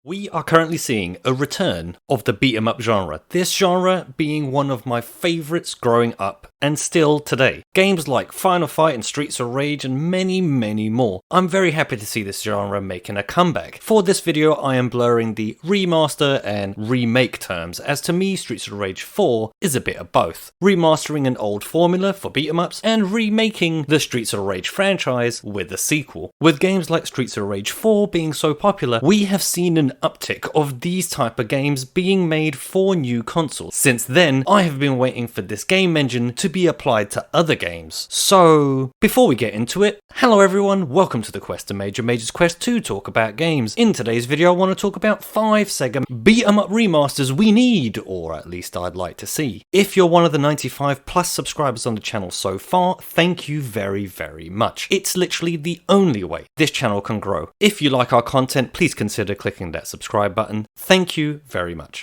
We are currently seeing a return of the beat 'em up genre, this genre being one of my favourites growing up and still today. Games like Final Fight and Streets of Rage and many more. I'm very happy to see this genre making a comeback. For this video I am blurring the remaster and remake terms, as to me Streets of Rage 4 is a bit of both. Remastering an old formula for beat 'em ups and remaking the Streets of Rage franchise with a sequel. With games like Streets of Rage 4 being so popular, we have seen an uptick of these type of games being made for new consoles. Since then, I have been waiting for this game engine to be applied to other games. So, before we get into it, hello everyone, welcome to the QuesterMage, Mage's Quest to talk about games. In today's video I want to talk about 5 SEGA beat 'em up remasters we need, or at least I'd like to see. If you're one of the 95 plus subscribers on the channel so far, thank you very much. It's literally the only way this channel can grow. If you like our content, please consider clicking that subscribe button. Thank you very much.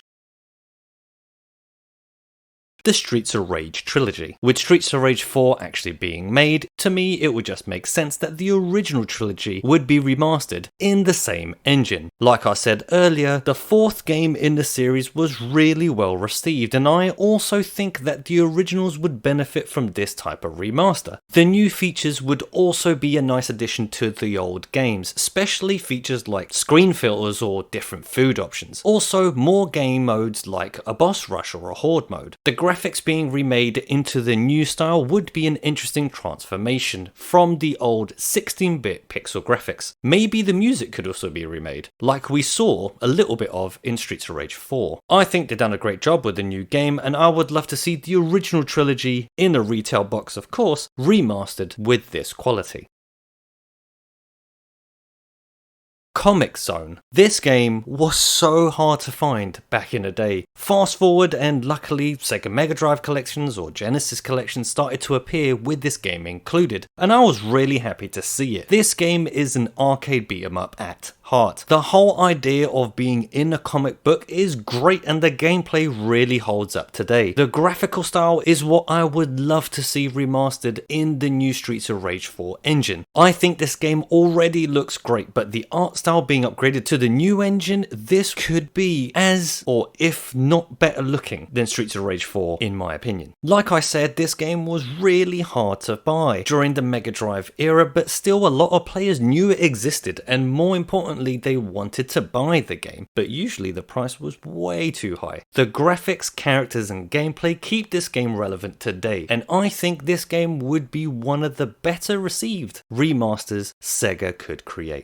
The Streets of Rage trilogy. With Streets of Rage 4 actually being made, to me it would just make sense that the original trilogy would be remastered in the same engine. Like I said earlier, the 4th game in the series was really well received, and I also think that the originals would benefit from this type of remaster. The new features would also be a nice addition to the old games, especially features like screen filters or different food options. Also, more game modes like a boss rush or a horde mode. The graphics being remade into the new style would be an interesting transformation from the old 16-bit pixel graphics. Maybe the music could also be remade, like we saw a little bit of in Streets of Rage 4. I think they've done a great job with the new game, and I would love to see the original trilogy, in a retail box of course, remastered with this quality. Comix Zone. This game was so hard to find back in the day. Fast forward and luckily Sega Mega Drive collections or Genesis collections started to appear with this game included, and I was really happy to see it. This game is an arcade beat 'em up at heart. The whole idea of being in a comic book is great, and the gameplay really holds up today. The graphical style is what I would love to see remastered in the new Streets of Rage 4 engine. I think this game already looks great, but the art style being upgraded to the new engine, this could be as, or if not better looking than Streets of Rage 4 in my opinion. Like I said, this game was really hard to buy during the Mega Drive era, but still a lot of players knew it existed, and more importantly they wanted to buy the game, but usually the price was way too high. The graphics, characters and gameplay keep this game relevant today, and I think this game would be one of the better received remasters Sega could create.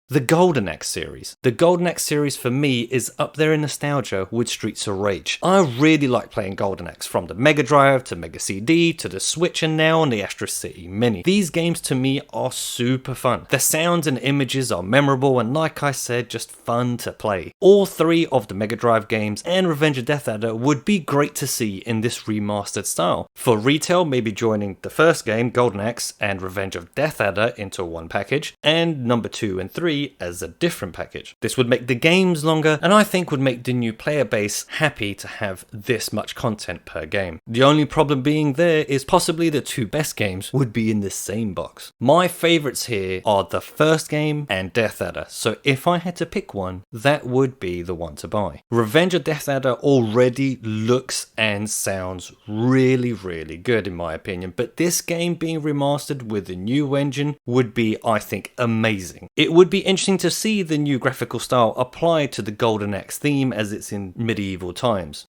The Golden Axe series. The Golden Axe series for me is up there in nostalgia with Streets of Rage. I really like playing Golden Axe, from the Mega Drive to Mega CD to the Switch and now on the Astro Mini. These games to me are super fun. The sounds and images are memorable and, like I said, just fun to play. All 3 of the Mega Drive games and Revenge of Death Adder would be great to see in this remastered style. For retail, maybe joining the first game, Golden Axe, and Revenge of Death Adder into one package, and number 2 and 3 as a different package. This would make the games longer, and I think would make the new player base happy to have this much content per game. The only problem being there is possibly the 2 best games would be in the same box. My favourites here are the first game and Death Adder, so if I had to pick one, that would be the one to buy. Revenge of Death Adder already looks and sounds really good in my opinion, but this game being remastered with the new engine would be, I think, amazing. It would be interesting to see the new graphical style applied to the Golden Axe theme as it's in medieval times.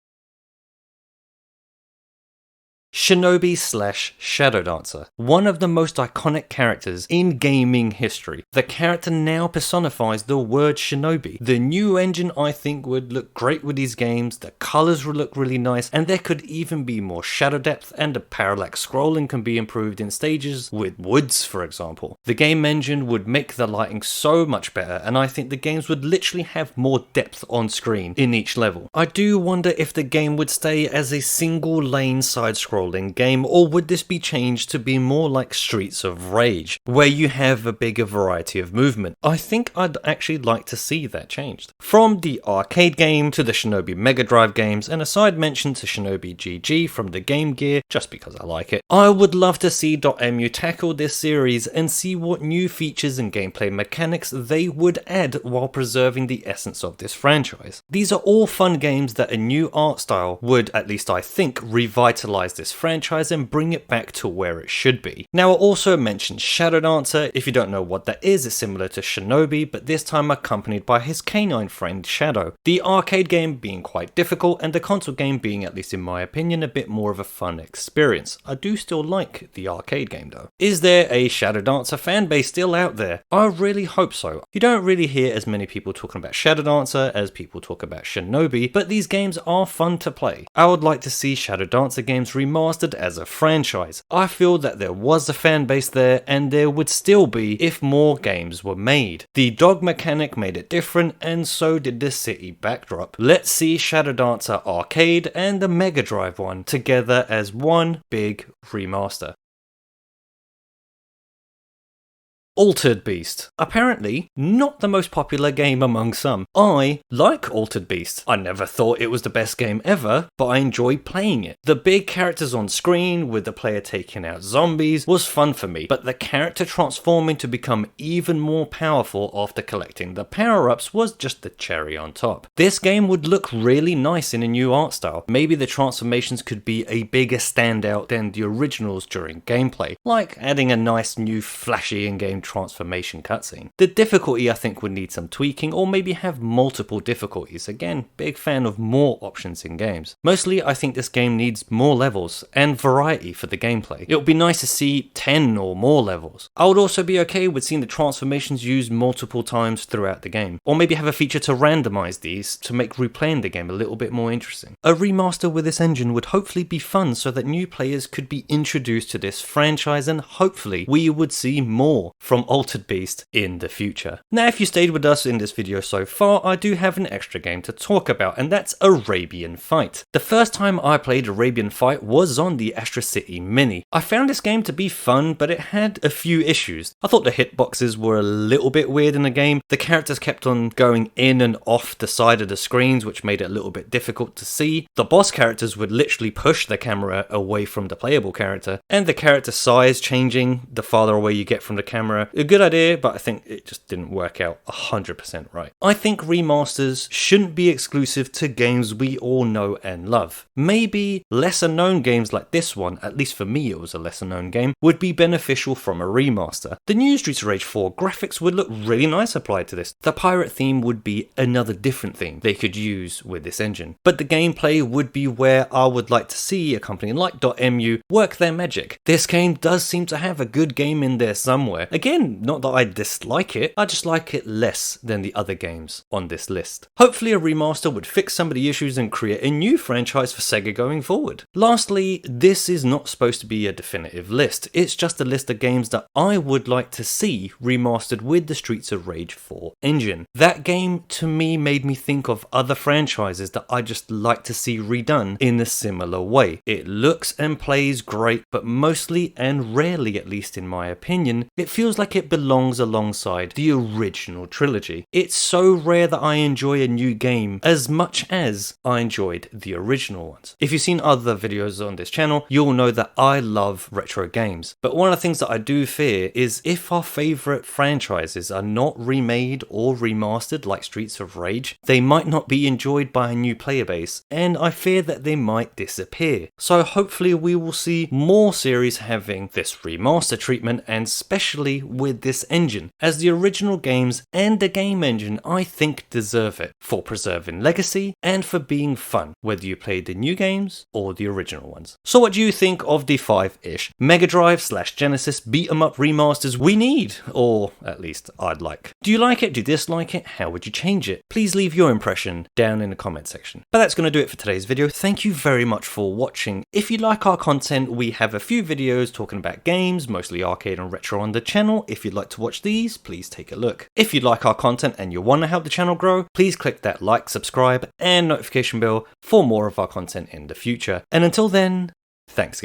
Shinobi / Shadow Dancer. One of the most iconic characters in gaming history. The character now personifies the word shinobi. The new engine I think would look great with these games, the colours would look really nice, and there could even be more shadow depth, and the parallax scrolling can be improved in stages with woods for example. The game engine would make the lighting so much better, and I think the games would literally have more depth on screen in each level. I do wonder if the game would stay as a single lane side scroll scrolling game, or would this be changed to be more like Streets of Rage, where you have a bigger variety of movement? I think I'd actually like to see that changed. From the arcade game to the Shinobi Mega Drive games, and a side mention to Shinobi GG from the Game Gear, just because I like it, I would love to see .mu tackle this series and see what new features and gameplay mechanics they would add while preserving the essence of this franchise. These are all fun games that a new art style would, at least I think, revitalize this franchise and bring it back to where it should be. Now, I also mentioned Shadow Dancer. If you don't know what that is, it's similar to Shinobi, but this time accompanied by his canine friend Shadow. The arcade game being quite difficult, and the console game being, at least in my opinion, a bit more of a fun experience. I do still like the arcade game though. Is there a Shadow Dancer fanbase still out there? I really hope so. You don't really hear as many people talking about Shadow Dancer as people talk about Shinobi, but these games are fun to play. I would like to see Shadow Dancer games remastered as a franchise. I feel that there was a fan base there, and there would still be if more games were made. The dog mechanic made it different, and so did the city backdrop. Let's see Shadow Dancer Arcade and the Mega Drive one together as one big remaster. Altered Beast. Apparently, not the most popular game among some. I like Altered Beast. I never thought it was the best game ever, but I enjoy playing it. The big characters on screen, with the player taking out zombies, was fun for me, but the character transforming to become even more powerful after collecting the power-ups was just the cherry on top. This game would look really nice in a new art style. Maybe the transformations could be a bigger standout than the originals during gameplay, like adding a nice new flashy in-game transformation cutscene. The difficulty I think would need some tweaking, or maybe have multiple difficulties. Again, big fan of more options in games. Mostly I think this game needs more levels and variety for the gameplay. It would be nice to see 10 or more levels. I would also be okay with seeing the transformations used multiple times throughout the game, or maybe have a feature to randomize these to make replaying the game a little bit more interesting. A remaster with this engine would hopefully be fun so that new players could be introduced to this franchise, and hopefully we would see more from Altered Beast in the future. Now, if you stayed with us in this video so far, I do have an extra game to talk about, and that's Arabian Fight. The first time I played Arabian Fight was on the Astro City Mini. I found this game to be fun, but it had a few issues. I thought the hitboxes were a little bit weird in the game. The characters kept on going in and off the side of the screens, which made it a little bit difficult to see. The boss characters would literally push the camera away from the playable character, and the character size changing the farther away you get from the camera. A good idea, but I think it just didn't work out 100% right. I think remasters shouldn't be exclusive to games we all know and love. Maybe lesser known games like this one, at least for me it was a lesser known game, would be beneficial from a remaster. The new Streets of Rage 4 graphics would look really nice applied to this. The pirate theme would be another different theme they could use with this engine. But the gameplay would be where I would like to see a company like .mu work their magic. This game does seem to have a good game in there somewhere. Again, not that I dislike it, I just like it less than the other games on this list. Hopefully a remaster would fix some of the issues and create a new franchise for SEGA going forward. Lastly, this is not supposed to be a definitive list, it's just a list of games that I would like to see remastered with the Streets of Rage 4 engine. That game to me made me think of other franchises that I just like to see redone in a similar way. It looks and plays great, but mostly, and rarely at least in my opinion, it feels like it belongs alongside the original trilogy. It's so rare that I enjoy a new game as much as I enjoyed the original ones. If you've seen other videos on this channel, you'll know that I love retro games. But one of the things that I do fear is if our favourite franchises are not remade or remastered like Streets of Rage, they might not be enjoyed by a new player base, and I fear that they might disappear. So hopefully we will see more series having this remaster treatment, and especially with this engine, as the original games and the game engine I think deserve it for preserving legacy and for being fun, whether you play the new games or the original ones. So what do you think of the 5-ish Mega Drive / Genesis beat 'em up remasters we need, or at least I'd like? Do you like it? Do you dislike it? How would you change it? Please leave your impression down in the comment section. But that's going to do it for today's video. Thank you very much for watching. If you like our content, we have a few videos talking about games, mostly arcade and retro on the channel. If you'd like to watch these, please take a look. If you like our content and you want to help the channel grow, please click that like, subscribe and notification bell for more of our content in the future. And until then, thanks again.